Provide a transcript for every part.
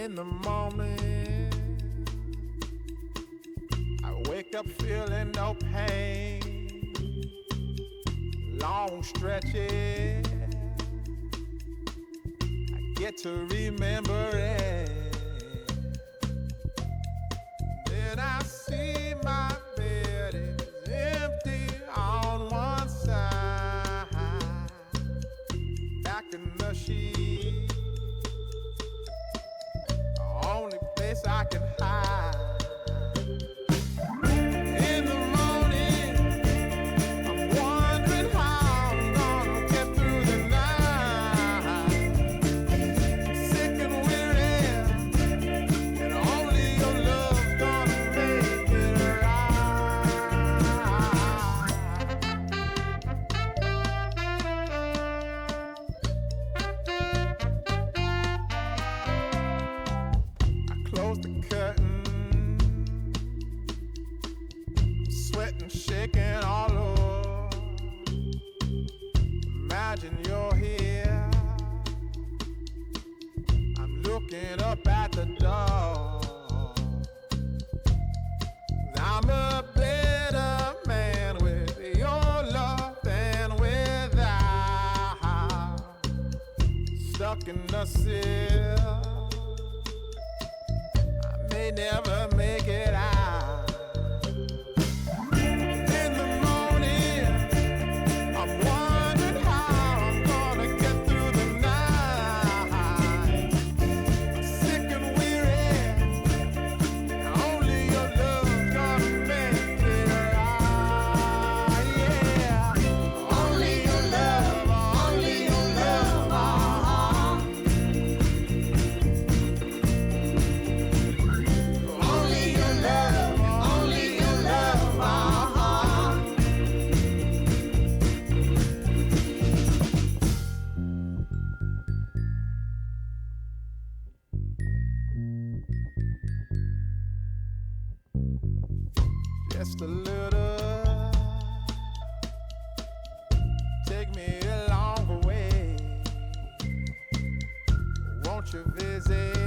In the morning, I wake up feeling no pain. Long stretches, I get to remember it. Then I see my bed is empty on one side. Back in the sheet, only place I can hide. In the morning, I'm wondering how I'm gonna get through the night. I'm sick and weary, and only your love's gonna make it close the curtain, sweating, shaking all over. Imagine you're here. I'm looking up at the door. I'm a better man with your love than without. Stuck in the sill, may never make it out. In the morning, I'm wondering how I'm gonna get through the night. I'm sick and weary, only your love's gonna make it right. Yeah, only your love, only your love. Only your love, only your love, Just a little, take me along the way. Won't you visit?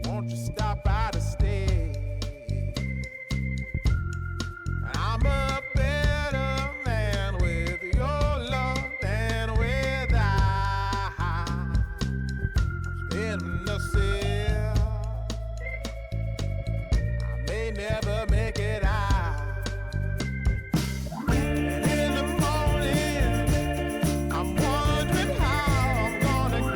Won't you stop by to stay? I'm a better man with your love than without. In the cell, I may never make it out. And in the morning, I'm wondering how I'm gonna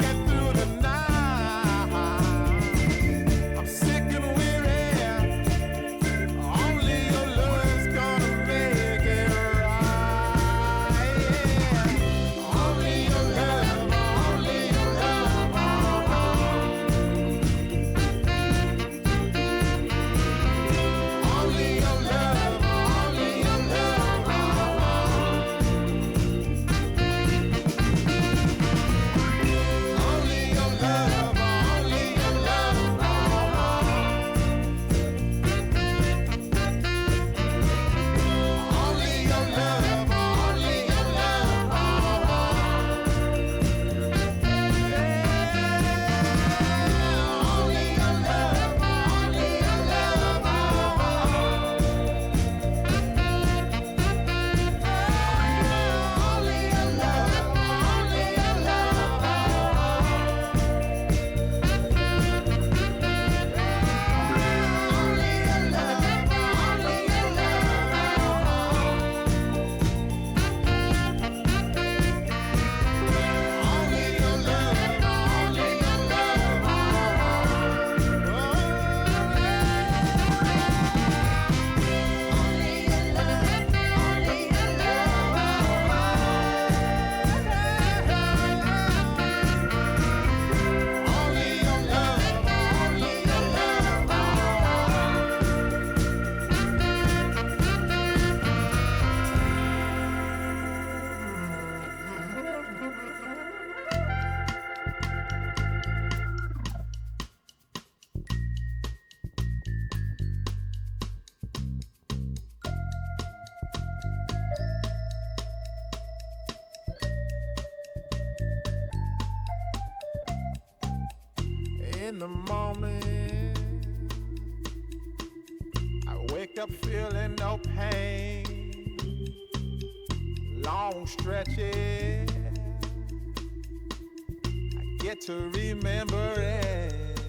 In the morning, I wake up feeling no pain. Long stretches, I get to remember it.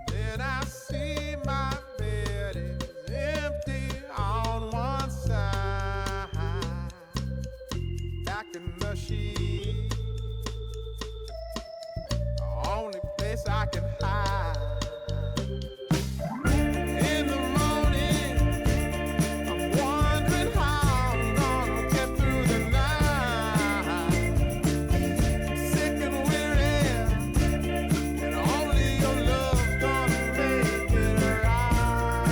Then I see my bed is empty on one side. Back in the sheet, the only place I can hide. In the morning, I'm wondering how I'm gonna get through the night. Sick and weary, and only your love's gonna make it right.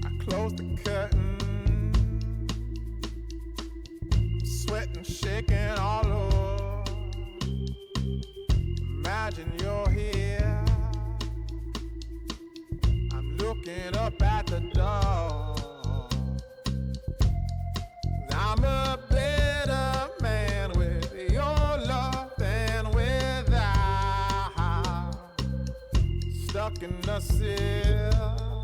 I close the curtain, sweating, shaking all over. Imagine you're here. I'm looking up at the door. I'm a better man with your love than without. Stuck in the cell,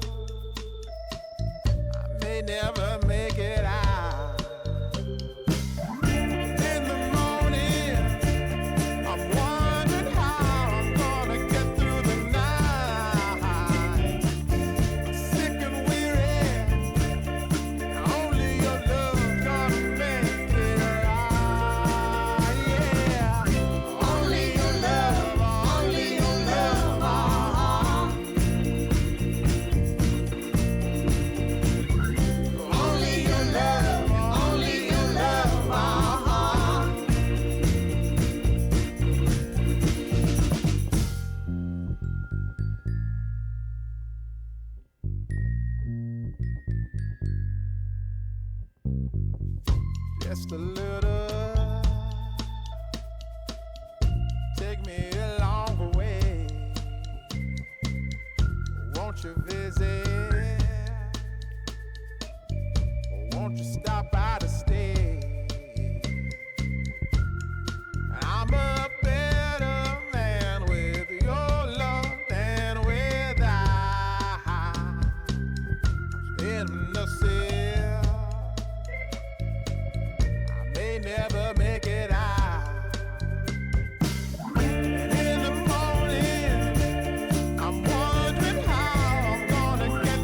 I may never make it out. In the morning, I'm wondering how I'm gonna get through the night. Sick and weary, and only your love's gonna make it right. Yeah, only your love, only your love. Only your love, only your love. Just a little, take me along the way. Won't you visit? Won't you stop by to stay? I'm a better man with your love than without. In the cell, I may never make it out. And in the morning, I'm wondering how I'm gonna get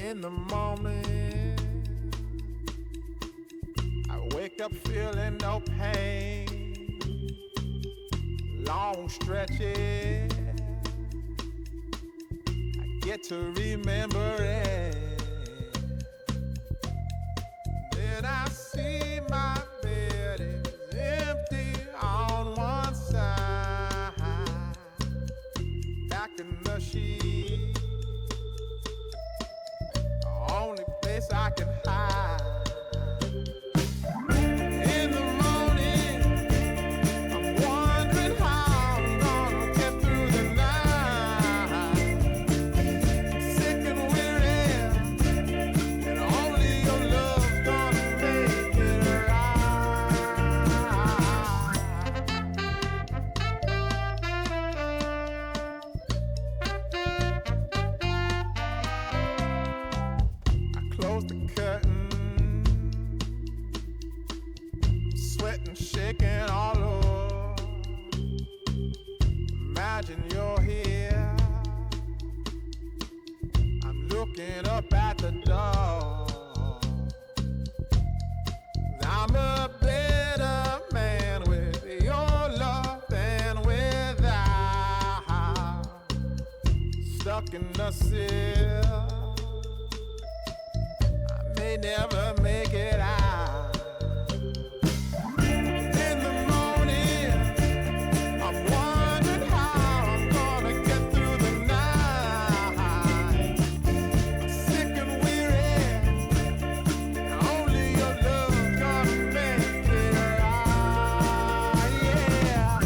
In the morning, I wake up feeling no pain. Long stretches, I get to remember it. Then I see my bed is empty on one side. Back in the sheet, the only place I can hide. In the morning, I'm wondering how I'm gonna get through the night. Sick and weary, and only your love's gonna make it right. I close the curtain, sweating, shaking all over. Imagine you're here. I'm looking up at the door. I'm a better man with your love than without. Stuck in the sill, I may never make it out. In the morning, I'm wondering how I'm gonna get through the night. Sick and weary, and only your love's gonna make it right. Yeah,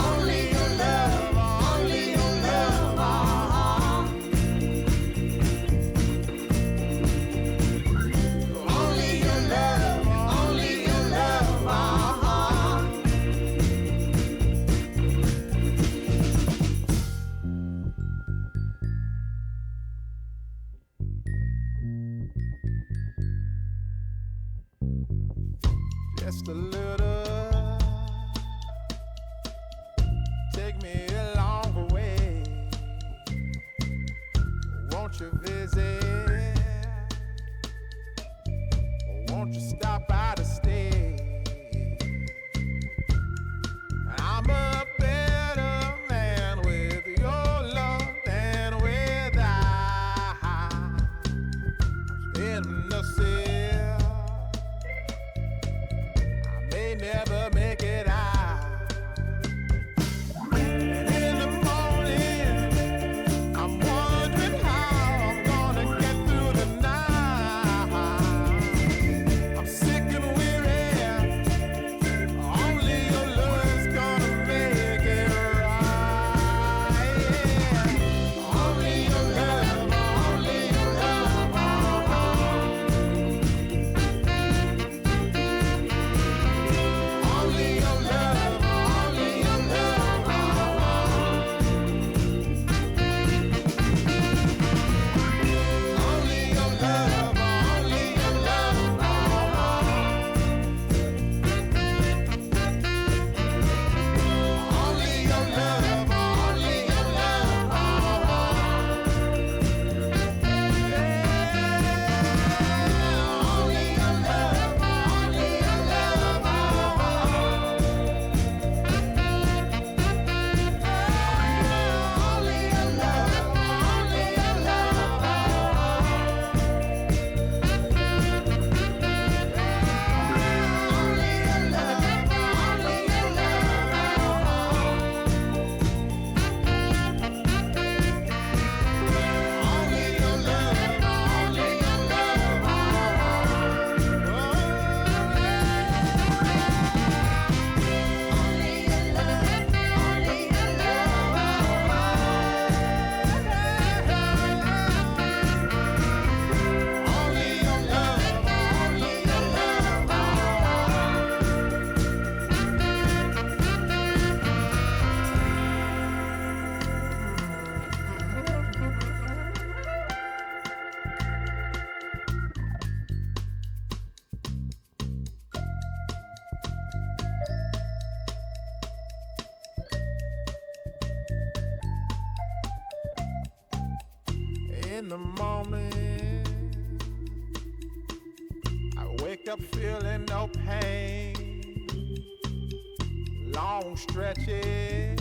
only your love, only your love. Only your love, only your love. Just a little, take me along the way. Won't you visit? Won't you stop by to stay? I'm a better man with your love than without. In the cell, I may never make it out. And in the morning, I'm wondering how I'm gonna get through the night. I'm sick and weary, only your love's gonna make it right. Yeah. Only your love, only your love. Only your love, only your love. Only your love, only your love. Only your love, only your love. Only your love, only your love. Only your love, only your in the morning, wake up feeling no pain, long stretches,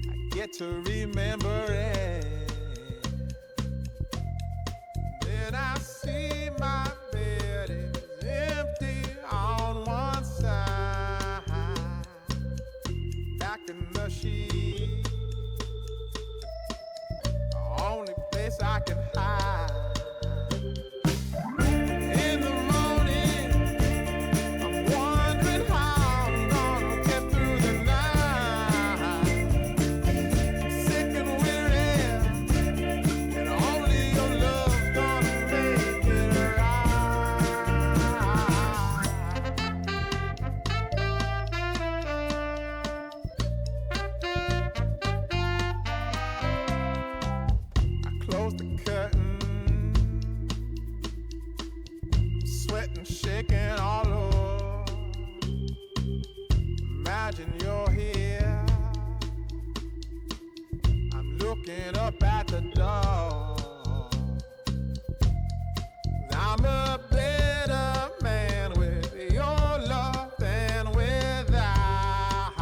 I get to remembering. Then I see my bed is empty on one side, back in the sheet, the only place I can hide. In the morning, I'm wondering how I'm gonna get through the night. Sick and weary, and only your love's gonna make it right. I close the curtain, sweating, shaking all over. Imagine you're here. I'm looking up at the door. I'm a better man with your love than without.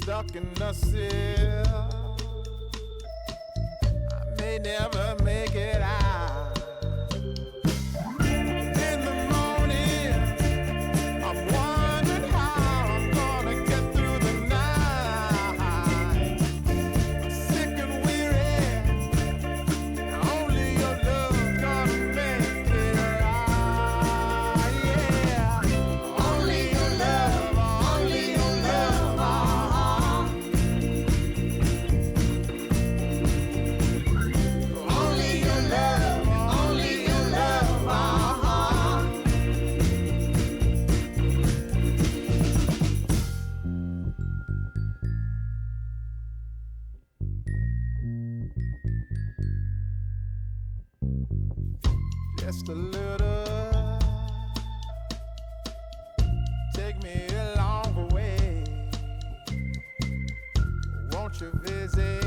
Stuck in the cell, I may never make it out. In the morning, I'm wondering how I'm gonna get through the night. I'm sick and weary, and only your love's gonna make it right. Yeah, only your love, only your love. Only your love, only your love. Just a little, take me along the way. Won't you visit